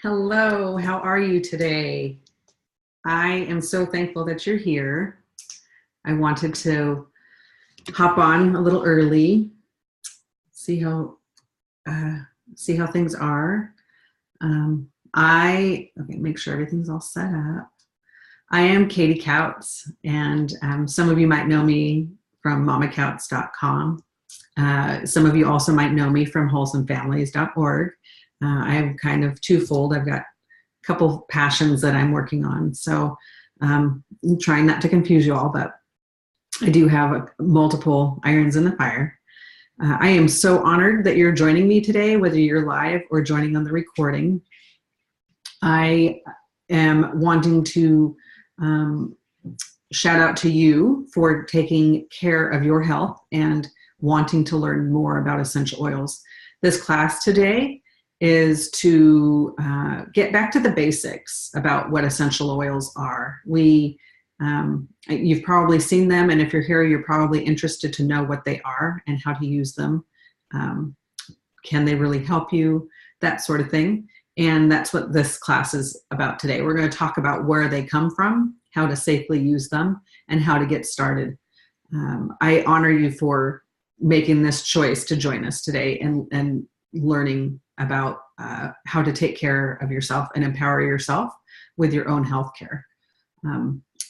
Hello, how are you today? I am so thankful that you're here. I wanted to hop on a little early, see how things are. Make sure everything's all set up. I am Katie Couts, and some of you might know me from mamacouts.com. Some of you also might know me from wholesomefamilies.org. I am kind of twofold. I've got a couple passions that I'm working on. So I'm trying not to confuse you all, but I do have multiple irons in the fire. I am so honored that you're joining me today, whether you're live or joining on the recording. I am wanting to shout out to you for taking care of your health and wanting to learn more about essential oils. This class today is to get back to the basics about what essential oils are. You've probably seen them, and if you're here, you're probably interested to know what they are and how to use them. Can they really help you? That sort of thing. And that's what this class is about today. We're going to talk about where they come from, how to safely use them, and how to get started. I honor you for making this choice to join us today and learning about how to take care of yourself and empower yourself with your own health care.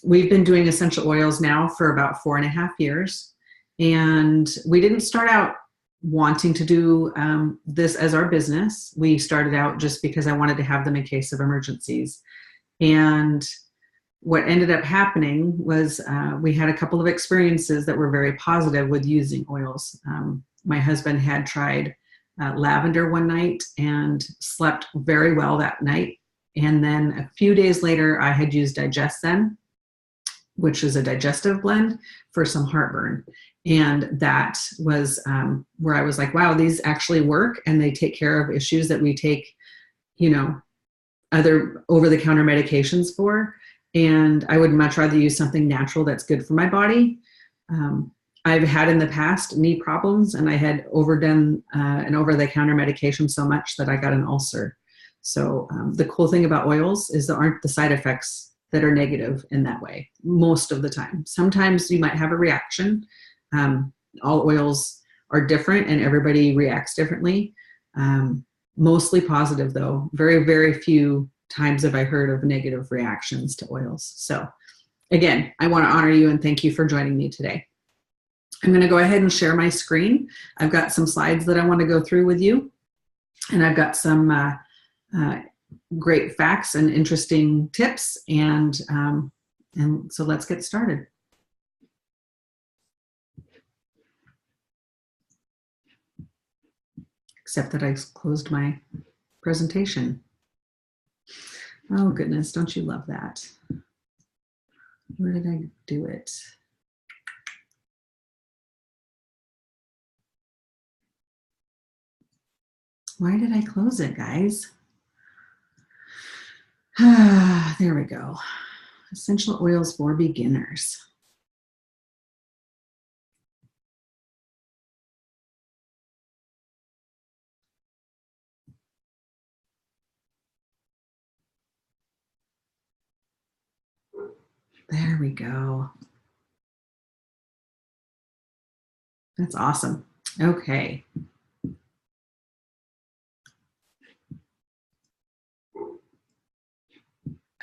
We've been doing essential oils now for about 4.5 years, and we didn't start out wanting to do this as our business. We started out just because I wanted to have them in case of emergencies. And what ended up happening was we had a couple of experiences that were very positive with using oils. My husband had tried lavender one night and slept very well that night. And then a few days later, I had used Digest-Zen, which is a digestive blend for some heartburn. And that was where I was like, wow, these actually work, and they take care of issues that we take, other over-the-counter medications for. And I would much rather use something natural that's good for my body. I've had in the past knee problems, and I had overdone an over-the-counter medication so much that I got an ulcer. So the cool thing about oils is there aren't the side effects that are negative in that way most of the time. Sometimes you might have a reaction. All oils are different, and everybody reacts differently. Mostly positive, though. Very, very few times have I heard of negative reactions to oils. So again, I want to honor you and thank you for joining me today. I'm going to go ahead and share my screen. I've got some slides that I want to go through with you, and I've got some great facts and interesting tips, and so let's get started. Except that I closed my presentation. Oh goodness, don't you love that? Where did I do it? Why did I close it, guys? There we go. Essential oils for beginners. There we go. That's awesome. Okay.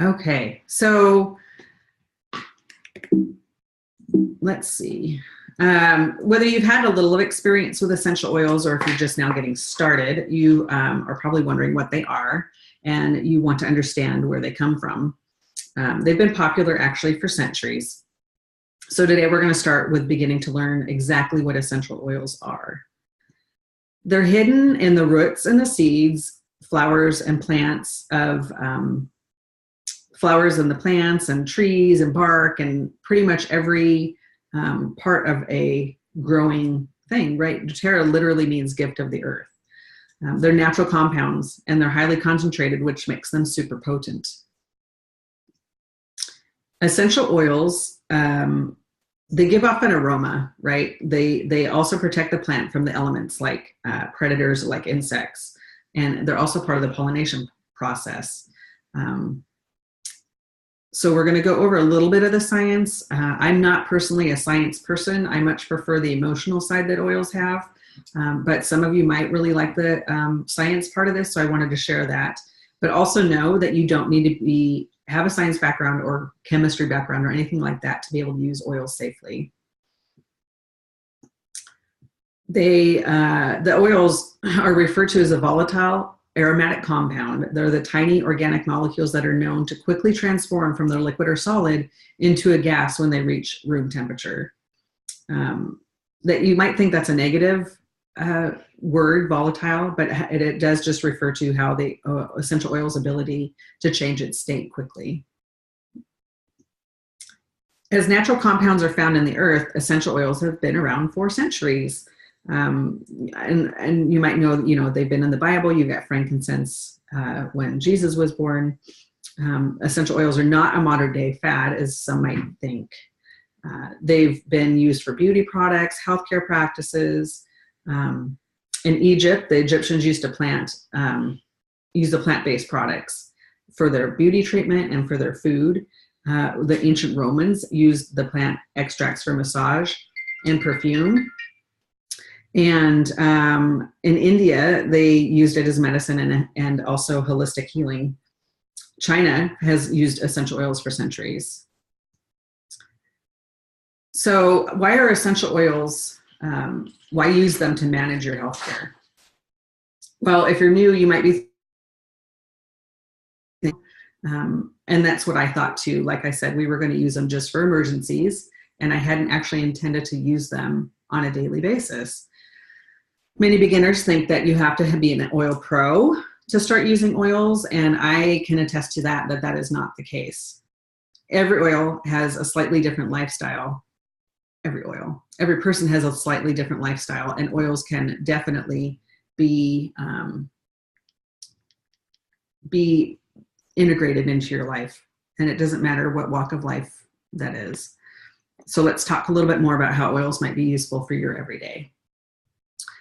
Okay, so let's see. Whether you've had a little of experience with essential oils or if you're just now getting started, you are probably wondering what they are, and you want to understand where they come from. They've been popular actually for centuries. So today we're going to start with beginning to learn exactly what essential oils are. They're hidden in the roots and the seeds, flowers and plants of flowers and the plants and trees and bark and pretty much every part of a growing thing, right? doTERRA literally means gift of the earth. They're natural compounds, and they're highly concentrated, which makes them super potent. Essential oils, they give off an aroma, right? They also protect the plant from the elements like predators, like insects, and they're also part of the pollination process. So we're going to go over a little bit of the science. I'm not personally a science person. I much prefer the emotional side that oils have, but some of you might really like the science part of this, so I wanted to share that. But also know that you don't need to have a science background or chemistry background or anything like that to be able to use oils safely. The oils are referred to as a volatile aromatic compound. They're the tiny organic molecules that are known to quickly transform from their liquid or solid into a gas when they reach room temperature. That you might think that's a negative word, volatile, but it does just refer to how the essential oil's ability to change its state quickly. As natural compounds are found in the earth, essential oils have been around for centuries. And you might know, they've been in the Bible. You've got frankincense when Jesus was born. Essential oils are not a modern day fad, as some might think. They've been used for beauty products, healthcare practices. In Egypt, the Egyptians used the plant-based products for their beauty treatment and for their food. The ancient Romans used the plant extracts for massage and perfume. And in India, they used it as medicine and also holistic healing. China has used essential oils for centuries. So why are essential oils, why use them to manage your healthcare? Well, if you're new, you might be and that's what I thought too. Like I said, we were going to use them just for emergencies, and I hadn't actually intended to use them on a daily basis. Many beginners think that you have to be an oil pro to start using oils, and I can attest to that is not the case. Every oil has a slightly different lifestyle. Every person has a slightly different lifestyle, and oils can definitely be integrated into your life, and it doesn't matter what walk of life that is. So let's talk a little bit more about how oils might be useful for your everyday.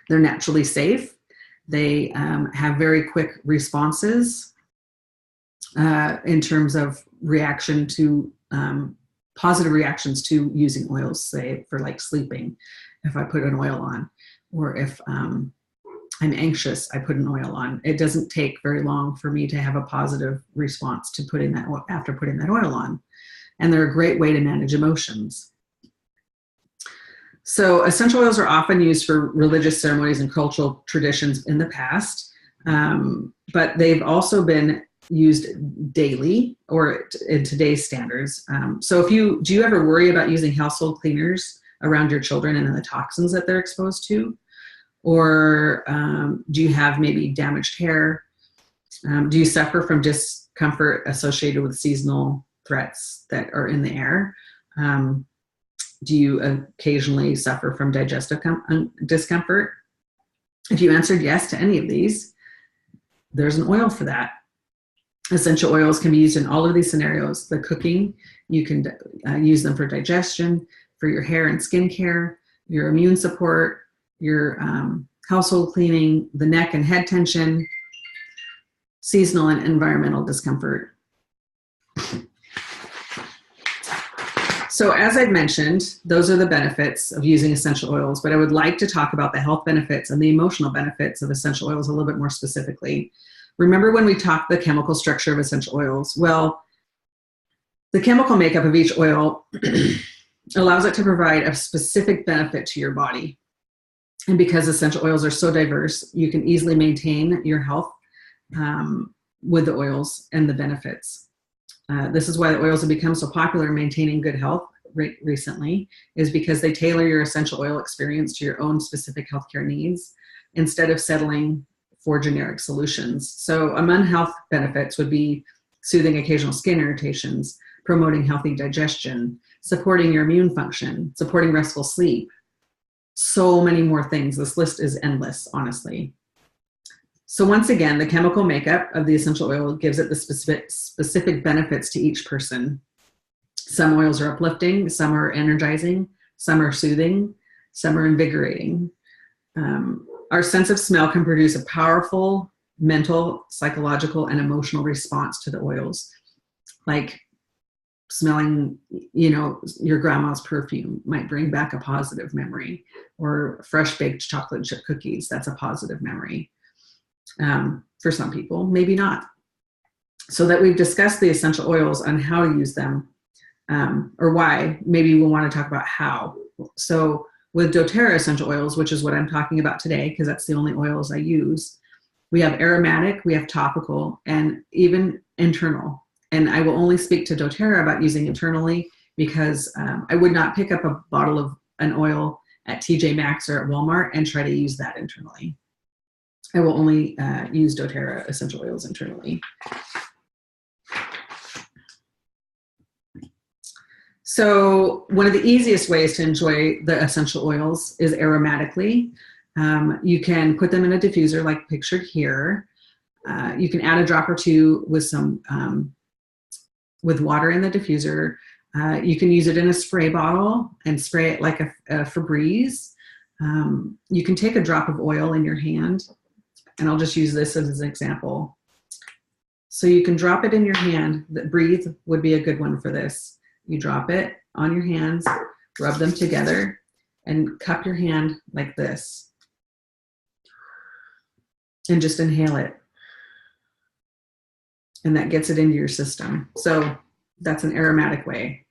They're naturally safe. They have very quick responses in terms of reaction to positive reactions to using oils, say for like sleeping, if I put an oil on, or if I'm anxious, I put an oil on. It doesn't take very long for me to have a positive response to putting that after putting that oil on. And they're a great way to manage emotions. So essential oils are often used for religious ceremonies and cultural traditions in the past, but they've also been used daily or in today's standards. So do you ever worry about using household cleaners around your children and the toxins that they're exposed to? Or do you have maybe damaged hair? Do you suffer from discomfort associated with seasonal threats that are in the air? Do you occasionally suffer from digestive discomfort? If you answered yes to any of these, there's an oil for that. Essential oils can be used in all of these scenarios. The cooking, you can use them for digestion, for your hair and skin care, your immune support, your household cleaning, the neck and head tension, seasonal and environmental discomfort. So as I've mentioned, those are the benefits of using essential oils, but I would like to talk about the health benefits and the emotional benefits of essential oils a little bit more specifically. Remember when we talked the chemical structure of essential oils? Well, the chemical makeup of each oil allows it to provide a specific benefit to your body. And because essential oils are so diverse, you can easily maintain your health with the oils and the benefits. This is why the oils have become so popular in maintaining good health recently, is because they tailor your essential oil experience to your own specific healthcare needs instead of settling for generic solutions. So among health benefits would be soothing occasional skin irritations, promoting healthy digestion, supporting your immune function, supporting restful sleep. So many more things. This list is endless, honestly. So once again, the chemical makeup of the essential oil gives it the specific benefits to each person. Some oils are uplifting, some are energizing, some are soothing, some are invigorating. Our sense of smell can produce a powerful mental, psychological, and emotional response to the oils. Like smelling, you know, your grandma's perfume might bring back a positive memory, or fresh baked chocolate chip cookies. That's a positive memory. For some people, maybe not. So that we've discussed the essential oils and how to use them, or why, maybe we'll want to talk about how. So with doTERRA essential oils, which is what I'm talking about today, because that's the only oils I use, we have aromatic, we have topical, and even internal. And I will only speak to doTERRA about using internally, because I would not pick up a bottle of an oil at TJ Maxx or at Walmart and try to use that internally. I will only use doTERRA essential oils internally. So one of the easiest ways to enjoy the essential oils is aromatically. You can put them in a diffuser like pictured here. You can add a drop or two with some with water in the diffuser. You can use it in a spray bottle and spray it like a Febreze. You can take a drop of oil in your hand, and I'll just use this as an example. So you can drop it in your hand. Breathe would be a good one for this. You drop it on your hands, rub them together, and cup your hand like this. And just inhale it. And that gets it into your system. So that's an aromatic way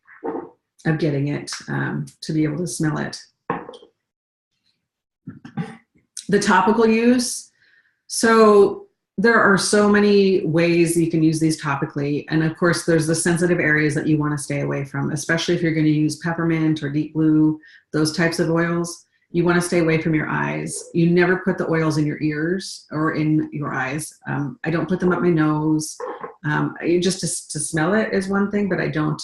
of getting it to be able to smell it. The topical use. So there are so many ways you can use these topically. And of course, there's the sensitive areas that you want to stay away from, especially if you're going to use peppermint or deep blue, those types of oils. You want to stay away from your eyes. You never put the oils in your ears or in your eyes. I don't put them up my nose. Just to smell it is one thing, but I don't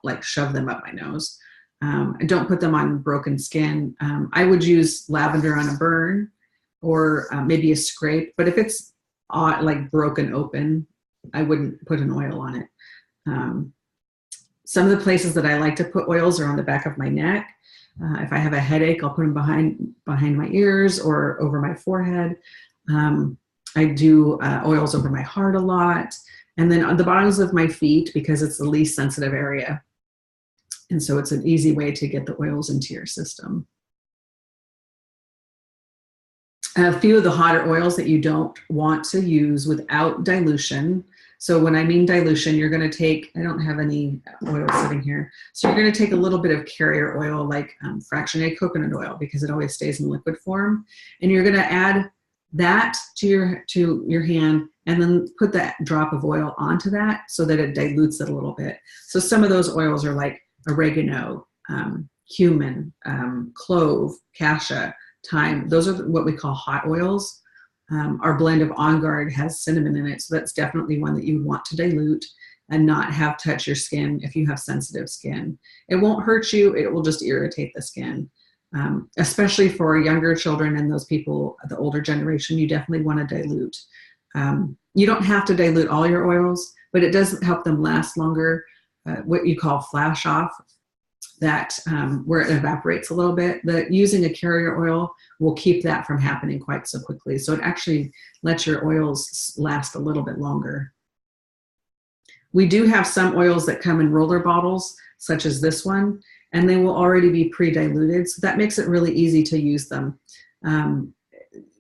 like shove them up my nose. I don't put them on broken skin. I would use lavender on a burn, or maybe a scrape. But if it's like broken open, I wouldn't put an oil on it. Some of the places that I like to put oils are on the back of my neck. If I have a headache, I'll put them behind my ears or over my forehead. I do oils over my heart a lot. And then on the bottoms of my feet, because it's the least sensitive area. And so it's an easy way to get the oils into your system. A few of the hotter oils that you don't want to use without dilution. So when I mean dilution, you're going to take, I don't have any oil sitting here. So you're going to take a little bit of carrier oil, like fractionated coconut oil, because it always stays in liquid form. And you're going to add that to your hand, and then put that drop of oil onto that so that it dilutes it a little bit. So some of those oils are like oregano, cumin, clove, cassia, thyme. Those are what we call hot oils. Our blend of On Guard has cinnamon in it, so that's definitely one that you would want to dilute and not have touch your skin if you have sensitive skin. It won't hurt you, it will just irritate the skin. Especially for younger children and those people, the older generation, you definitely want to dilute. You don't have to dilute all your oils, but it does help them last longer. What you call flash off, that where it evaporates a little bit. Using a carrier oil will keep that from happening quite so quickly. So it actually lets your oils last a little bit longer. We do have some oils that come in roller bottles, such as this one, and they will already be pre-diluted. So that makes it really easy to use them.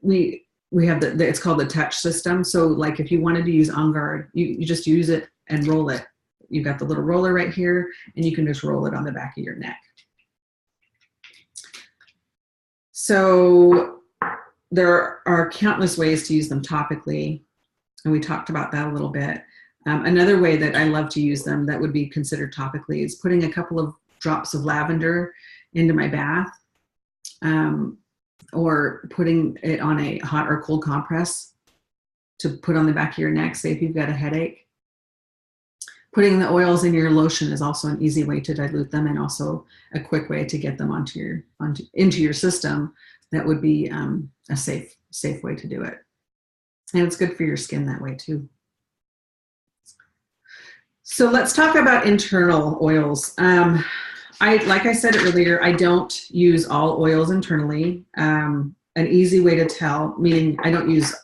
We have it's called the touch system. So like if you wanted to use On Guard, you just use it and roll it. You've got the little roller right here, and you can just roll it on the back of your neck. So there are countless ways to use them topically, and we talked about that a little bit. Another way that I love to use them that would be considered topically is putting a couple of drops of lavender into my bath, or putting it on a hot or cold compress to put on the back of your neck, say if you've got a headache. Putting the oils in your lotion is also an easy way to dilute them, and also a quick way to get them into your system. That would be a safe way to do it. And it's good for your skin that way too. So let's talk about internal oils. Like I said earlier, I don't use all oils internally. an easy way to tell, meaning I don't use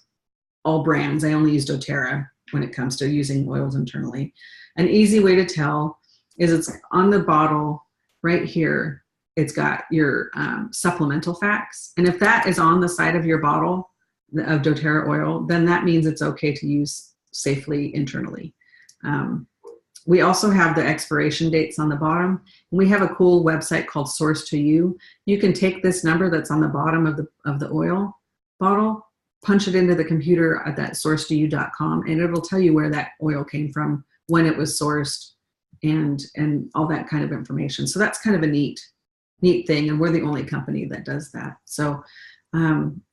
all brands, I only use doTERRA when it comes to using oils internally. An easy way to tell is it's on the bottle right here. It's got your supplemental facts. And if that is on the side of your bottle of doTERRA oil, then that means it's okay to use safely internally. We also have the expiration dates on the bottom. We have a cool website called Source to You. You can take this number that's on the bottom of the oil bottle, punch it into the computer at that sourcetoyou.com, and it'll tell you where that oil came from, when it was sourced, and all that kind of information. So that's kind of a neat thing, and we're the only company that does that. So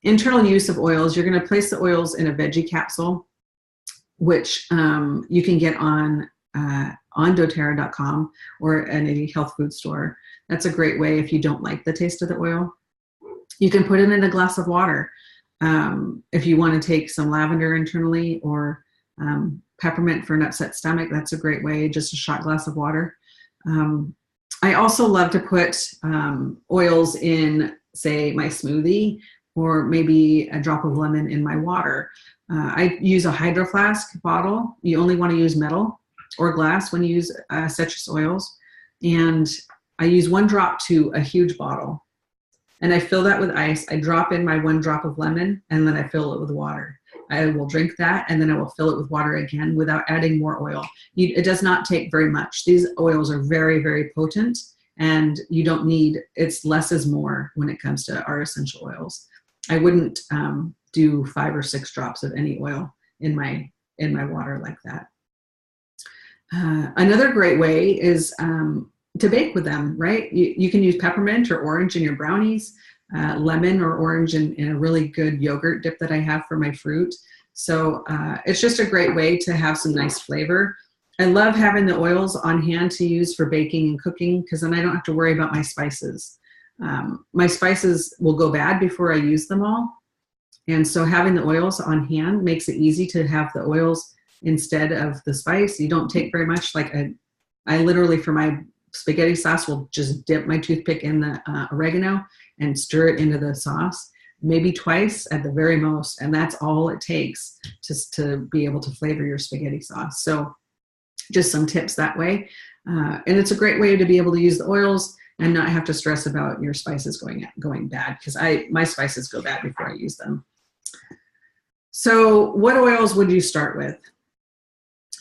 internal use of oils, you're going to place the oils in a veggie capsule, which you can get on doTERRA.com or at any health food store. That's a great way if you don't like the taste of the oil. You can put it in a glass of water. If you want to take some lavender internally, or peppermint for an upset stomach, that's a great way, just a shot glass of water. I also love to put oils in, say, my smoothie, or maybe a drop of lemon in my water. I use a Hydro Flask bottle. You only want to use metal or glass when you use citrus oils. And I use 1 drop to a huge bottle. And I fill that with ice. I drop in my 1 drop of lemon, and then I fill it with water. I will drink that, and then I will fill it with water again without adding more oil. It does not take very much. These oils are very, very potent, and you don't need, it's less is more when it comes to our essential oils. I wouldn't do 5 or 6 drops of any oil in my water like that. Another great way is to bake with them, right? You can use peppermint or orange in your brownies, lemon or orange in a really good yogurt dip that I have for my fruit. So it's just a great way to have some nice flavor. I love having the oils on hand to use for baking and cooking, because then I don't have to worry about my spices. My spices will go bad before I use them all. And so having the oils on hand makes it easy to have the oils instead of the spice. You don't take very much. Like I literally, for my spaghetti sauce, will just dip my toothpick in the oregano and stir it into the sauce, maybe twice at the very most. And that's all it takes to be able to flavor your spaghetti sauce. So just some tips that way. And it's a great way to be able to use the oils and not have to stress about your spices going bad, because my spices go bad before I use them. So what oils would you start with?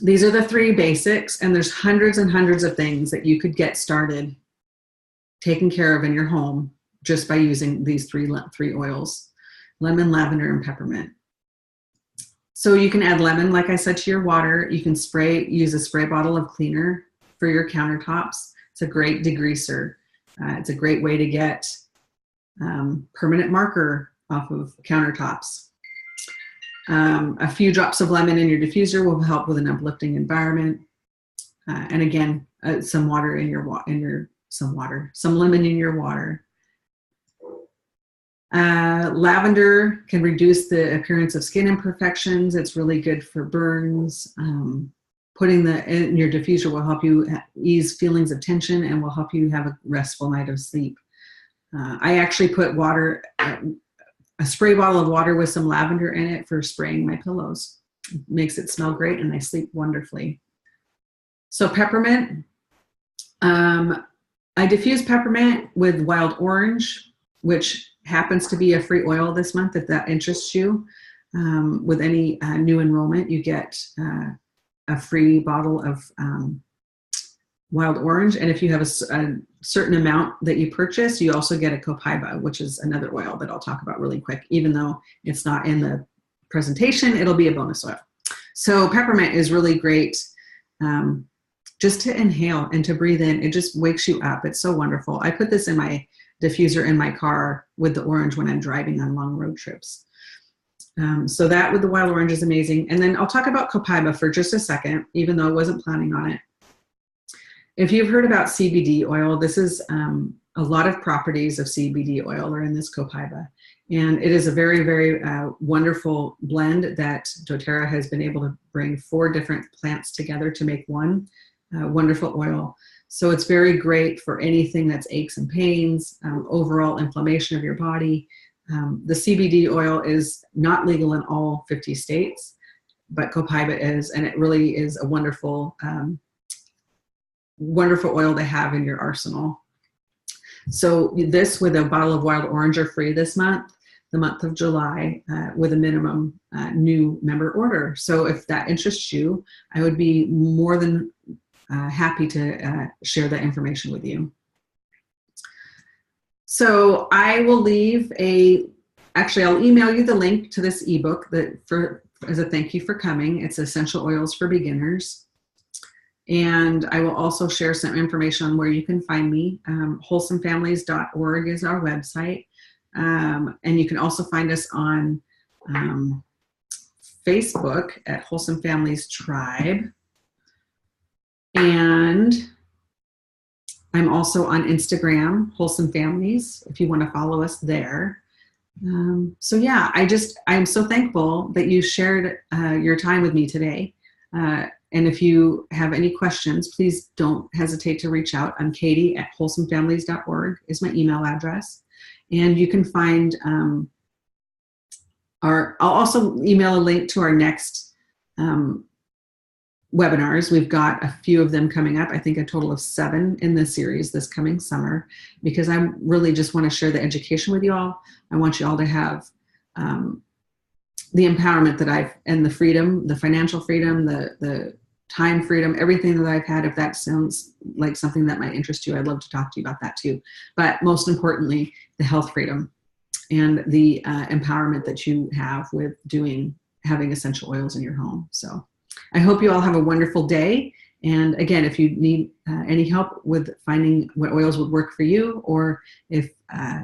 These are the 3 basics, and there's hundreds and hundreds of things that you could get started taking care of in your home just by using these three oils: lemon, lavender, and peppermint. So you can add lemon, like I said, to your water. You can use a spray bottle of cleaner for your countertops. It's a great degreaser. It's a great way to get permanent marker off of countertops. A few drops of lemon in your diffuser will help with an uplifting environment. And again, some lemon in your water. Lavender can reduce the appearance of skin imperfections. It's really good for burns. Putting in your diffuser will help you ease feelings of tension and will help you have a restful night of sleep. I actually put a spray bottle of water with some lavender in it for spraying my pillows. It makes it smell great, and I sleep wonderfully. So peppermint, I diffuse peppermint with wild orange, which happens to be a free oil this month if that interests you. With any new enrollment, you get a free bottle of wild orange. And if you have a certain amount that you purchase, you also get a copaiba, which is another oil that I'll talk about really quick. Even though it's not in the presentation, it'll be a bonus oil. So peppermint is really great just to inhale and to breathe in. It just wakes you up. It's so wonderful. I put this in my diffuser in my car with the orange when I'm driving on long road trips. So that with the wild orange is amazing. And then I'll talk about copaiba for just a second, even though I wasn't planning on it. If you've heard about CBD oil, this is a lot of properties of CBD oil are in this copaiba. And it is a very, very wonderful blend that doTERRA has been able to bring 4 different plants together to make one wonderful oil. So it's very great for anything that's aches and pains, overall inflammation of your body. The CBD oil is not legal in all 50 states, but copaiba is, and it really is a wonderful, wonderful oil to have in your arsenal. So this with a bottle of wild orange are free this month, the month of July, with a minimum new member order. So if that interests you, I would be more than happy to share that information with you. So I will leave actually I'll email you the link to this ebook as a thank you for coming. It's Essential Oils for Beginners. And I will also share some information on where you can find me. Wholesomefamilies.org is our website. And you can also find us on Facebook at Wholesome Families Tribe. And I'm also on Instagram, Wholesome Families, if you want to follow us there. So yeah, I'm so thankful that you shared your time with me today. And if you have any questions, please don't hesitate to reach out. I'm Katie at wholesomefamilies.org is my email address. And you can find I'll also email a link to our next webinars. We've got a few of them coming up. I think a total of 7 in this series this coming summer, because I really just want to share the education with you all. I want you all to have the empowerment that and the freedom, the financial freedom, the time freedom, everything that I've had. If that sounds like something that might interest you, I'd love to talk to you about that too. But most importantly, the health freedom and the empowerment that you have with having essential oils in your home. So I hope you all have a wonderful day. And again, if you need any help with finding what oils would work for you, or if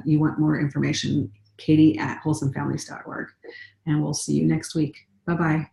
you want more information, Katie at wholesomefamilies.org. And we'll see you next week. Bye-bye.